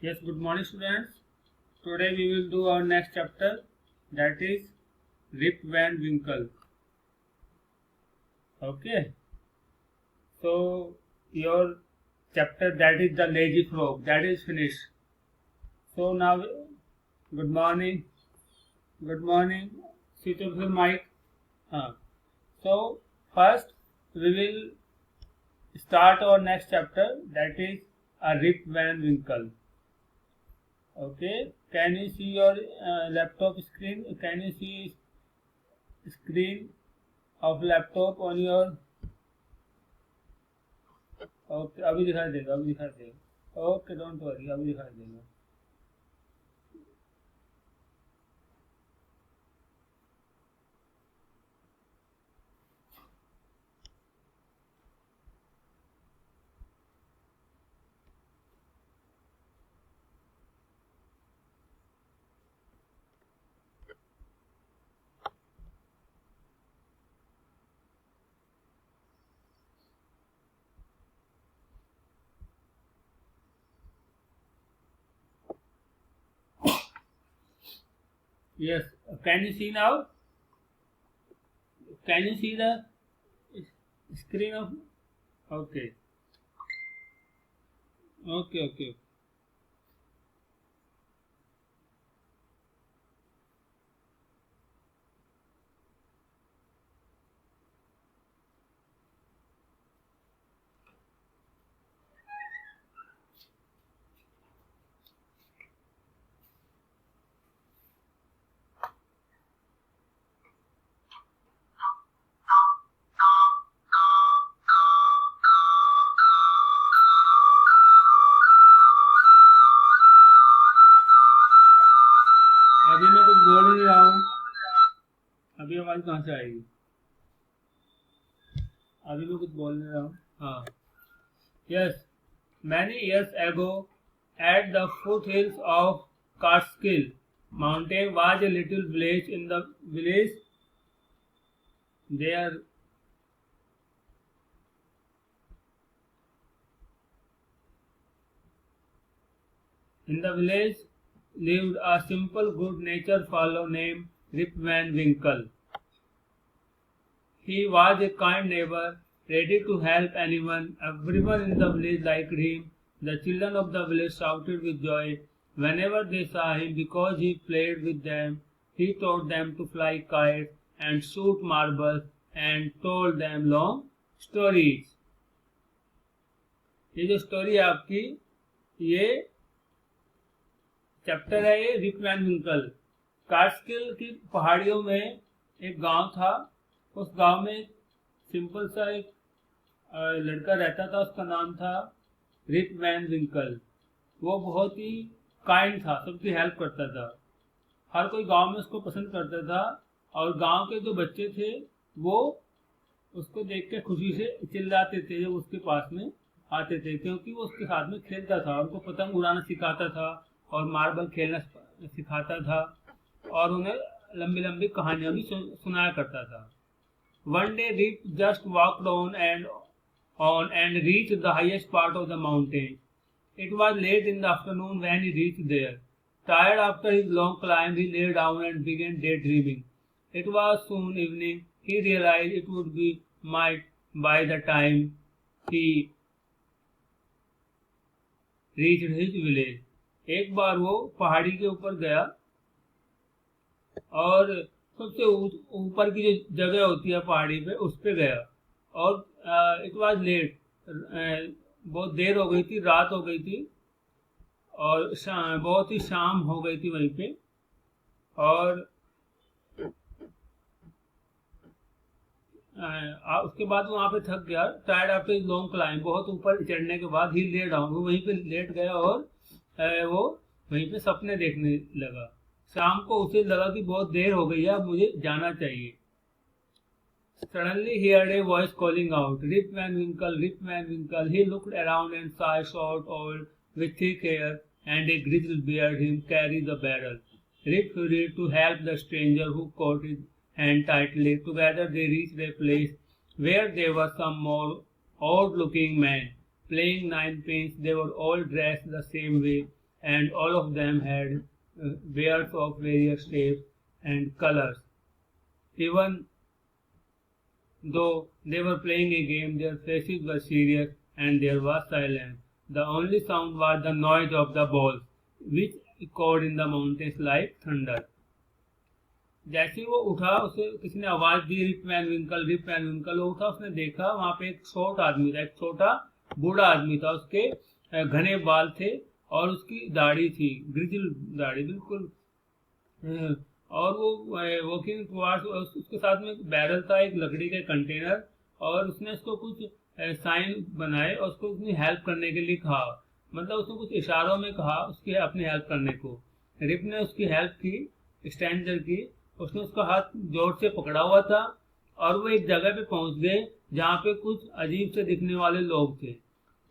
Yes, good morning students. Today we will do our next chapter, that is Rip Van Winkle. Okay. So your chapter, that is the Lazy Frog, that is finished. So now, good morning. Good morning. Switch off the mic. So first we will start our next chapter, that is a Rip Van Winkle. Okay. Can you see your laptop screen? Can you see screen of laptop on your? Okay, अभी दिखाई देगा. Okay, don't worry, अभी दिखाई देगा. Yes, can you see now? Can you see the screen of? Okay, okay. अभी मैं कुछ बोल नहीं रहा हूँ. अभी आवाज कहाँ से आएगी? अभी मैं कुछ बोल नहीं रहा हूँ. हाँ. Yes, many years ago, at the foothills of Catskill Mountain was a little village. In the village, there lived a simple, good-natured fellow named Rip Van Winkle. He was a kind neighbor, ready to help anyone. Everyone in the village liked him. The children of the village shouted with joy whenever they saw him because he played with them. He taught them to fly kites and shoot marbles and told them long stories. ये जो story है आपकी, ये chapter है ये rib van विंकल. कार्स्किल की पहाड़ियों में एक गांव था. उस गांव में सिंपल सा एक लड़का रहता था. उसका नाम था रिप वैन विंकल. वो बहुत ही काइंड था, सबकी हेल्प करता था. हर कोई गांव में उसको पसंद करता था और गांव के जो बच्चे थे वो उसको देख के खुशी से चिल्लाते थे जब उसके पास में आते थे, क्योंकि वो उसके साथ में खेलता था. उनको पतंग उड़ाना सिखाता था और मार्बल खेलना सिखाता था और उन्हें लंबी लंबी कहानियां भी सुनाया करता था. One day Rip just walked on and reached the highest part of the mountain. It was late in the afternoon when he reached there. Tired after his long climb, he lay down and began daydreaming. It was soon evening. He realized it would be night by the time he reached his village. एक बार वो पहाड़ी के ऊपर गया और सबसे ऊपर की जो जगह होती है पहाड़ी पे उस पे गया और इट वाज लेट. बहुत देर हो गई थी, रात हो गई थी और बहुत ही शाम हो गई थी वहीं पे. और उसके बाद वहाँ पे थक गया. Tired after his long climb, बहुत ऊपर चढ़ने के बाद ही ले डाउन, वो वहीं पे लेट गया और वो वहीं पे सपने देखने लगा. शाम को उसे लगा कि बहुत देर हो गई है, अब मुझे जाना चाहिए. Suddenly he heard a voice calling out, Rip Van Winkle, Rip Van Winkle. He looked around and saw a short old with thick hair and a grizzled beard him carry the barrel. Rip hurried to help the stranger, who caught his hand tightly. Together they reached a place where there were some more odd-looking men playing ninepins. They were all dressed the same way and all of them had beards of various shapes and colors. Even though they were playing a game, their faces were serious and there was silence. The only sound was the noise of the balls, which echoed in the mountains like thunder. जैसे वो उठा, उसे किसी ने आवाज दी, rib van विंकल, rib van विंकल। वो उठा, उसने देखा वहां पे एक शॉर्ट आदमी था, एक छोटा बूढ़ा आदमी था। उसके घने बाल थे और उसकी दाढ़ी थी, ग्रिजिल दाढ़ी बिल्कुल। और वो वॉकिंग टुवार्ड्स, उसके साथ में बैरल था, एक लकड़ी का कंटेनर, और उसने उसको कुछ साइन बनाए और उसको उसने हेल्प करने के लिए कहा। मतलब उसने कुछ इशारों में कहा उसकी अपनी हेल्प करने को। रिप ने उसकी हेल्प की, स्ट्रेंजर की। उसने उसका हाथ जोर से पकड़ा हुआ था और वो एक जगह पे पहुंच गए जहाँ पे कुछ अजीब से दिखने वाले लोग थे।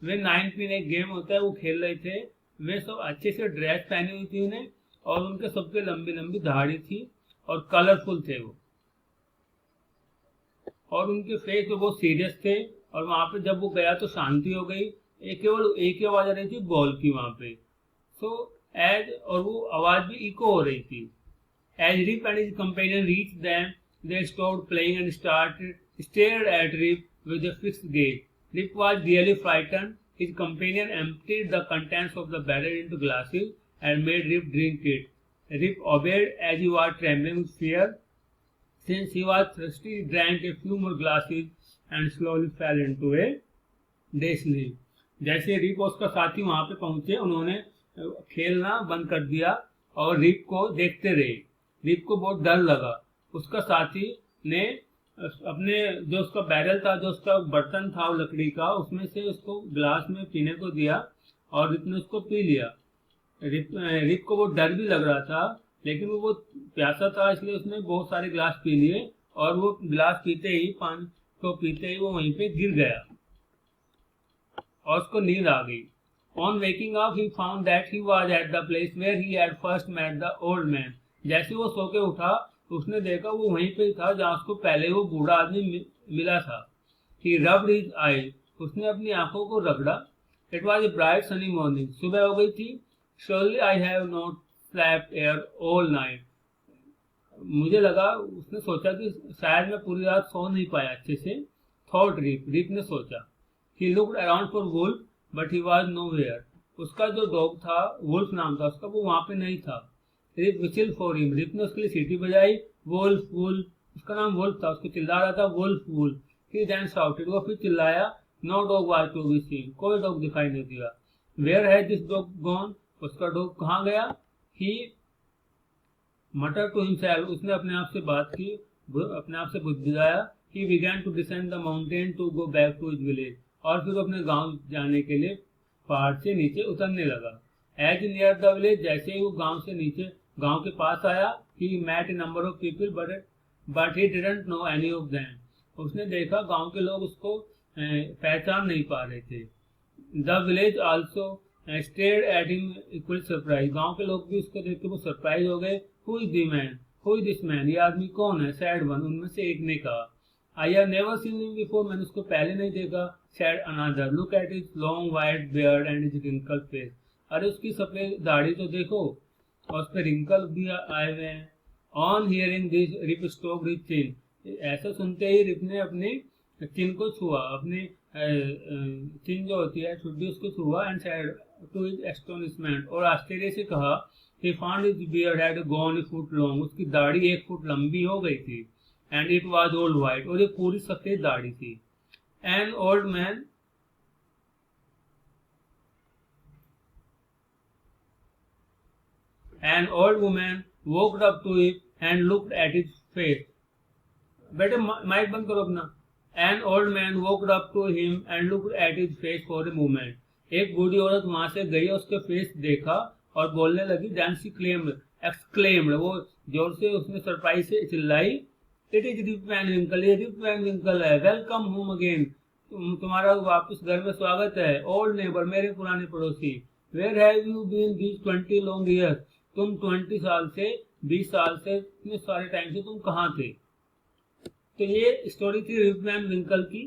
वे 9 पिन एक गेम होता है वो खेल रहे थे। वे सब अच्छे से ड्रेस पहनी हुई थी उन्हें, और उनके सबके लंबी लंबी दाढ़ी थी और कलरफुल थे वो, और उनके फेस तो बहुत सीरियस थे। और वहां पे जब वो गया तो शांति हो गई। केवल एक ही आवाज आ रही थी बॉल की वहां पे। सो एज, और वो आवाज भी इको हो रही थी। As Rip and his companion reached them, they stopped playing and stared at Rip with a fixed gaze. Rip was really frightened. His companion emptied the contents of the barrel into glasses and made Rip drink it. Rip obeyed as he was trembling with fear. Since he was thirsty, he drank a few more glasses and slowly fell into a dead sleep. जैसे rib और उसका साथी वहां पे पहुंचे, उन्होंने खेलना बंद कर दिया और रिप को देखते रहे। रिप को बहुत डर लगा। उसका साथी ने अपने जो उसका बैरल था, जो उसका बर्तन था लकड़ी का, उसमें से उसको ग्लास में पीने को दिया और रिप ने उसको पी लिया। रिप को वो डर भी लग रहा था, लेकिन वो बहुत प्यासा था, इसलिए उसने बहुत सारे गिलास पी लिए। और वो गिलास पीते ही, पानी को पीते ही वो वहीं पे गिर गया और उसको नींद आ गई। On waking up he found that he was at the place where he had first met the old man. जैसे वो सो के उठा, उसने देखा वो वहीं पे था जहाँ उसको पहले वो बूढ़ा आदमी मिला था। ही रब्ड हिज आईज, उसने अपनी आंखों को रगड़ा। It was a bright sunny morning, सुबह हो गई थी। Surely I have not slept air all night, मुझे लगा, उसने सोचा कि शायद मैं पूरी रात सो नहीं पाया अच्छे से। थॉट रिप ने सोचा। He looked around for Wolf but he was nowhere. उसका जो डॉग था, वुल्फ नाम था उसका, वो वहां पे नहीं था। Rip whistled for him, Rip ने उसके लिए सीटी बजाई। वुल्फ वुल्फ, उसका नाम वुल्फ था, उसको चिल्ला रहा था Wolf Wolf. He then shouted, वो फिर चिल्लाया। No dog was to be seen, कोई डॉग दिखाई नहीं दिया। Where has this dog gone, उसका डॉग कहाँ गया। ही मटर टू हिमसेल्फ, उसने अपने आप से बात की, अपने आप से बुदबुदाया। He began to descend the mountain to go back to his village, और फिर अपने गांव जाने के लिए पहाड़ से नीचे उतरने लगा। एज नियर द विलेज, जैसे ही वो गांव से नीचे, गांव के पास आया, he met a number of people but he didn't know any of them. उसने देखा गांव के लोग उसको पहचान नहीं पा रहे थे। The village also stared at him equal surprise, गांव के लोग भी उसको देख के वो सरप्राइज हो गए। Who is the man, who is this man, ये आदमी कौन है। सैड वन, उनमें से एक ने कहा। I have never seen him before, मैंने उसको पहले नहीं देखा। Said another, look at his long white beard and his wrinkle face, अरे उसकी सफेद दाढ़ी तो देखो और उस पर रिंकल भी आए हुए हैं। On hearing this Rip stroked his chin, ऐसा सुनते ही रिप ने अपने चिन को छुआ, अपनी चिन जो होती है ठुड्डी, उसको छुआ। And said to his astonishment, और आश्चर्य से कहा, he found his beard had gone a foot long, उसकी दाढ़ी 1 फुट लंबी हो गई थी। and it was all white, और ये पूरी सफेद दाढ़ी थी। an old man an old woman walked up to him and looked at his face, बेटे माइक बंद करो अपना। an old man walked up to him and looked at his face for a moment, एक बूढ़ी औरत वहां से गई, उसके फेस देखा और बोलने लगी। देन शी एक्सक्लेम्ड, वो जोर से उसने सरप्राइज से चिल्लाई। इट इज रिप वैन विंकल, ये रिप वैन विंकल है। वेलकम होम अगेन, तुम्हारा वापस घर में स्वागत है। ओल्ड नेबर, मेरे पुराने पड़ोसी। Where have you been these 20 long years, तुम 20 साल से, 20 साल से, इतने सारे टाइम से तुम कहाँ थे। तो ये स्टोरी थी रिप वैन विंकल की।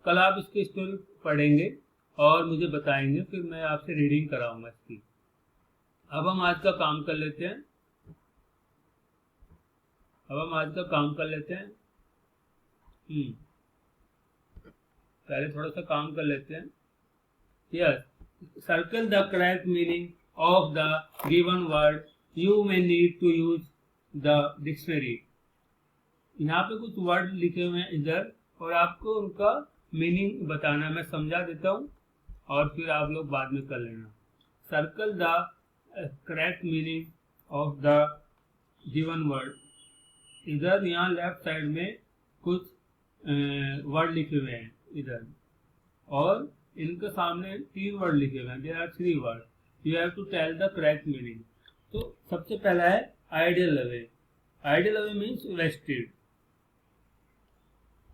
कल आप इसकी स्टोरी पढ़ेंगे और मुझे बताएंगे, फिर मैं आपसे रीडिंग कराऊंगा इसकी। अब हम आज का काम कर लेते हैं। पहले थोड़ा सा काम कर लेते हैं। Yes, circle the correct meaning of the given word, you may need to use the dictionary. यहाँ पे कुछ वर्ड लिखे हुए हैं इधर, और आपको उनका मीनिंग बताना। मैं समझा देता हूँ और फिर आप लोग बाद में कर लेना। Circle the correct meaning of the given word. इधर यहाँ लेफ्ट साइड में कुछ वर्ड लिखे हुए हैं इधर, और इनके सामने 3 वर्ड लिखे हुए हैं। There are 3 word, you have to tell the correct meaning. तो सबसे पहला है idle away. Idle away means wasted.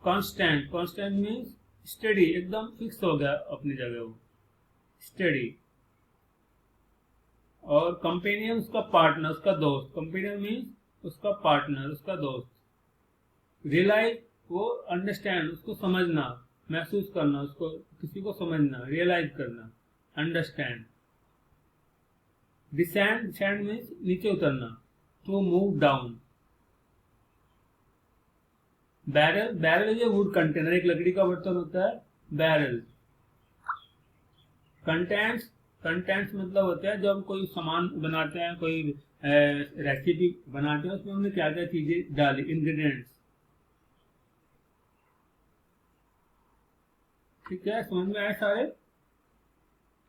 Constant, constant means steady, एकदम फिक्स हो गया अपनी जगह वो, स्टडी। और कंपेनियन उसका पार्टनर, उसका दोस्त। कंपेनियन मीन्स उसका पार्टनर, उसका दोस्त। रियलाइज वो अंडरस्टैंड, उसको समझना, महसूस करना, उसको किसी को समझना, रियलाइज करना, अंडरस्टैंड। डिसेंड, डिसेंड मीन्स नीचे उतरना, to move down. Barrel, barrel is a wood container, एक लकड़ी का बर्तन होता है बैरल। कंटेंट्स, कंटेंट्स मतलब होता है जब हम कोई सामान बनाते हैं, कोई रेसिपी बनाते हैं, उसमें हमने क्या क्या चीजें डाली, इंग्रेडिएंट्स। ठीक है, समझ में आए सारे?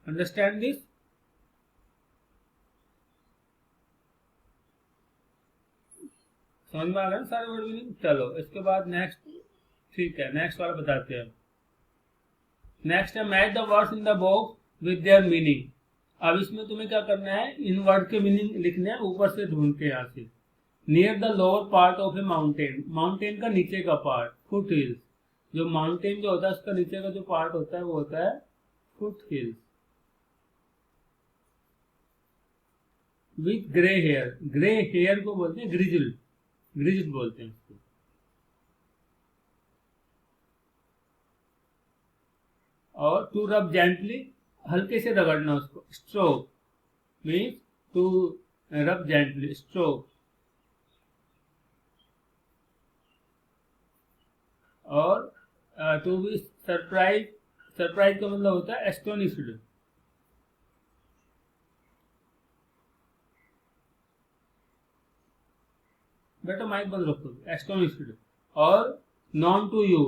Understand this? समझ में आ गए सारे वर्ड मीनिंग? चलो इसके बाद नेक्स्ट, ठीक है, नेक्स्ट वाला बताते हैं। नेक्स्ट है match the words in the box with their meaning. अब इसमें तुम्हें क्या करना है, इन वर्ड के मीनिंग लिखने हैं ऊपर से ढूंढ के यहाँ से। Near the lower part of A mountain, mountain का नीचे का पार्ट, फुट हिल्स। जो माउंटेन जो होता है उसका नीचे का जो पार्ट होता है वो होता है foothills. With grey hair, grey hair को बोलते हैं ग्रिजल, ग्रिजल बोलते हैं उसको। और टू रब जेंटली, हल्के से रगड़ना उसको। Stroke means to rub gently, stroke. और टू बी सरप्राइज, सरप्राइज का मतलब होता है एस्टोनिश्ड। बेटा माइक बंद रखो, एस्टोनिश्ड। और known to you,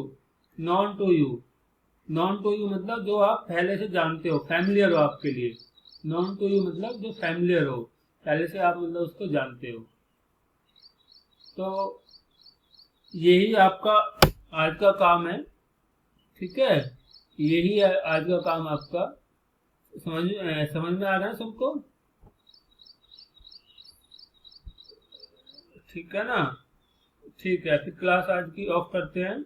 known to you, known to you मतलब जो आप पहले से जानते हो, फैमिलियर हो आपके लिए। नॉन टू यू मतलब जो फैमिलियर हो, पहले से आप मतलब उसको जानते हो। तो यही आपका आज का काम है, ठीक है, यही है आज का काम आपका। समझ में आ रहा है सबको? ठीक है ना? ठीक है, फिर क्लास आज की ऑफ करते हैं।